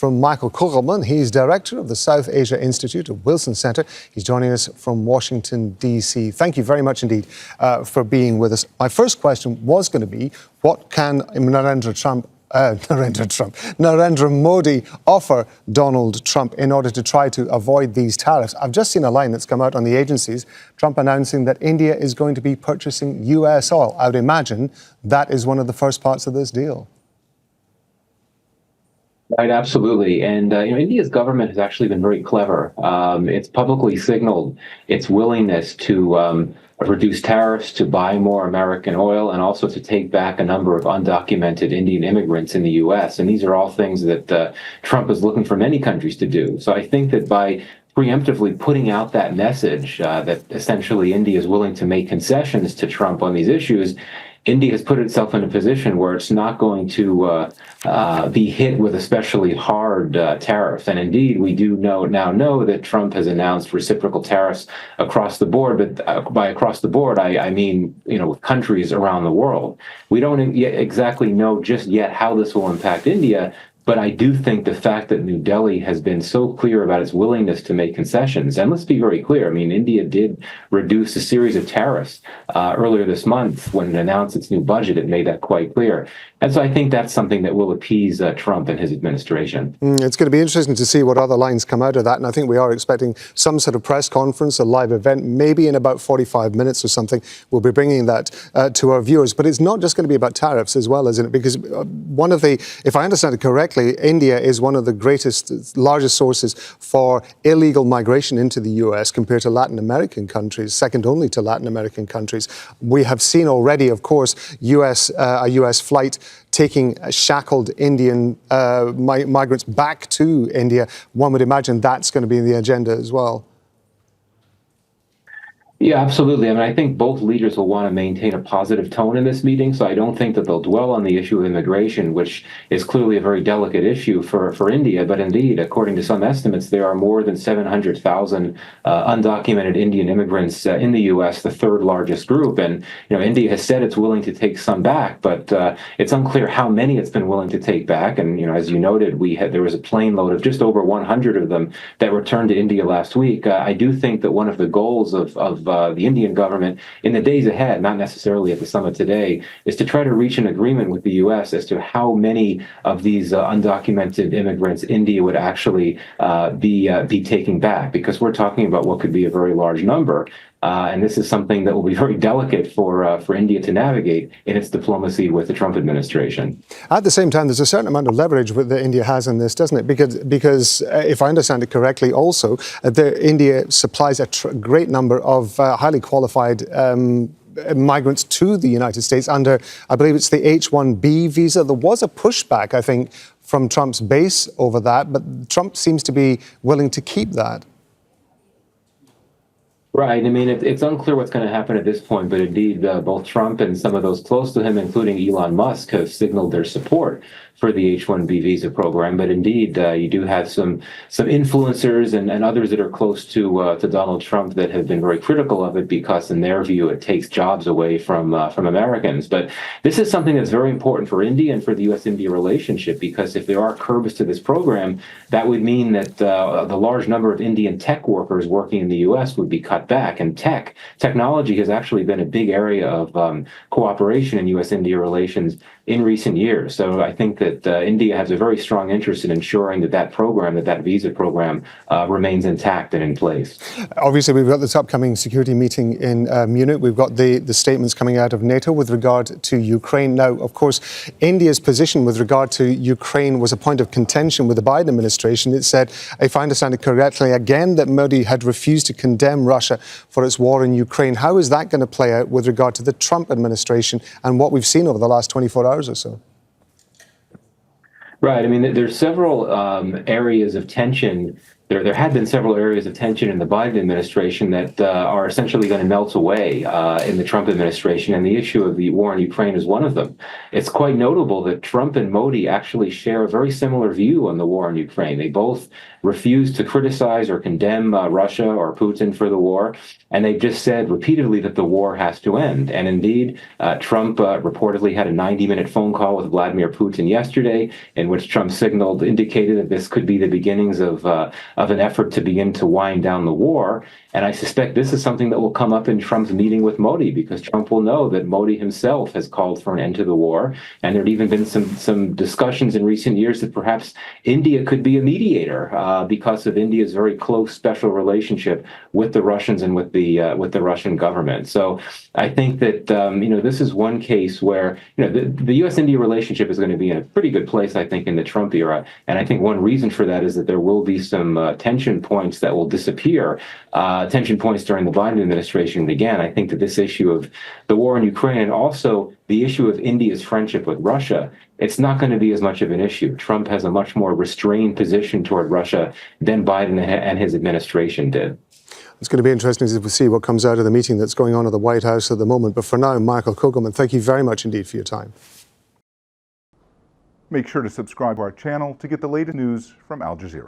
from Michael Kugelman. He's director of the South Asia Institute at Wilson Center. He's joining us from Washington, D.C. Thank you very much indeed for being with us. My first question was going to be, what can Narendra Modi offer Donald Trump in order to try to avoid these tariffs? I've just seen a line that's come out on the agencies, Trump announcing that India is going to be purchasing US oil. I would imagine that is one of the first parts of this deal. Right, absolutely. And India's government has actually been very clever. It's publicly signaled its willingness to reduce tariffs, to buy more American oil, and also to take back a number of undocumented Indian immigrants in the U.S. And these are all things that Trump is looking for many countries to do. So I think that by preemptively putting out that message that essentially India is willing to make concessions to Trump on these issues, India has put itself in a position where it's not going to be hit with especially hard tariffs. And indeed, we do now know that Trump has announced reciprocal tariffs across the board. But by across the board, I mean, with countries around the world. We don't yet exactly know just yet how this will impact India. But I do think the fact that New Delhi has been so clear about its willingness to make concessions, and let's be very clear, I mean, India did reduce a series of tariffs earlier this month when it announced its new budget. It made that quite clear. And so I think that's something that will appease Trump and his administration. It's going to be interesting to see what other lines come out of that. And I think we are expecting some sort of press conference, a live event, maybe in about 45 minutes or something. We'll be bringing that to our viewers. But it's not just going to be about tariffs as well, isn't it? Because one of the, if I understand it correctly, India is one of the largest sources for illegal migration into the US compared to Latin American countries, second only to Latin American countries. We have seen already, of course, a US flight taking shackled Indian migrants back to India. One would imagine that's going to be in the agenda as well. Yeah, absolutely. I mean, I think both leaders will want to maintain a positive tone in this meeting, so I don't think that they'll dwell on the issue of immigration, which is clearly a very delicate issue for India. But indeed, according to some estimates, there are more than 700,000 undocumented Indian immigrants in the U.S., the third largest group. And India has said it's willing to take some back, but it's unclear how many it's been willing to take back. And as you noted, there was a plane load of just over 100 of them that returned to India last week. I do think that one of the goals of the Indian government in the days ahead, not necessarily at the summit today, is to try to reach an agreement with the U.S. as to how many of these undocumented immigrants India would actually be taking back, because we're talking about what could be a very large number. And this is something that will be very delicate for India to navigate in its diplomacy with the Trump administration. At the same time, there's a certain amount of leverage that India has in this, doesn't it? Because if I understand it correctly, also, India supplies a great number of highly qualified migrants to the United States under, I believe it's the H-1B visa. There was a pushback, I think, from Trump's base over that, but Trump seems to be willing to keep that. Right. I mean, it's unclear what's going to happen at this point, but indeed, both Trump and some of those close to him, including Elon Musk, have signaled their support for the H-1B visa program. But indeed, you do have some influencers and others that are close to Donald Trump that have been very critical of it because, in their view, it takes jobs away from Americans. But this is something that's very important for India and for the U.S.-India relationship, because if there are curbs to this program, that would mean that the large number of Indian tech workers working in the U.S. would be cut back. And technology has actually been a big area of cooperation in U.S.-India relations in recent years. So I think that India has a very strong interest in ensuring that program, that visa program, remains intact and in place. Obviously, we've got this upcoming security meeting in Munich. We've got the statements coming out of NATO with regard to Ukraine. Now, of course, India's position with regard to Ukraine was a point of contention with the Biden administration. It said, if I understand it correctly, again, that Modi had refused to condemn Russia for its war in Ukraine. How is that going to play out with regard to the Trump administration and what we've seen over the last 24 hours or so? Right. I mean, there's several areas of tension there had been several areas of tension in the Biden administration that are essentially going to melt away in the Trump administration, and the issue of the war in Ukraine is one of them. It's quite notable that Trump and Modi actually share a very similar view on the war in Ukraine. They both refuse to criticize or condemn Russia or Putin for the war, and they've just said repeatedly that the war has to end. And indeed, Trump reportedly had a 90-minute phone call with Vladimir Putin yesterday, in which Trump indicated that this could be the beginnings of an effort to begin to wind down the war. And I suspect this is something that will come up in Trump's meeting with Modi, because Trump will know that Modi himself has called for an end to the war. And there had even been some discussions in recent years that perhaps India could be a mediator because of India's very close special relationship with the Russians and with the Russian government. So I think that this is one case where the U.S.-India relationship is going to be in a pretty good place, I think, in the Trump era. And I think one reason for that is that there will be some tension points that will disappear, tension points during the Biden administration. And again, I think that this issue of the war in Ukraine and also the issue of India's friendship with Russia, it's not going to be as much of an issue. Trump has a much more restrained position toward Russia than Biden and his administration did. It's going to be interesting to see what comes out of the meeting that's going on at the White House at the moment. But for now, Michael Kugelman, thank you very much indeed for your time. Make sure to subscribe to our channel to get the latest news from Al Jazeera.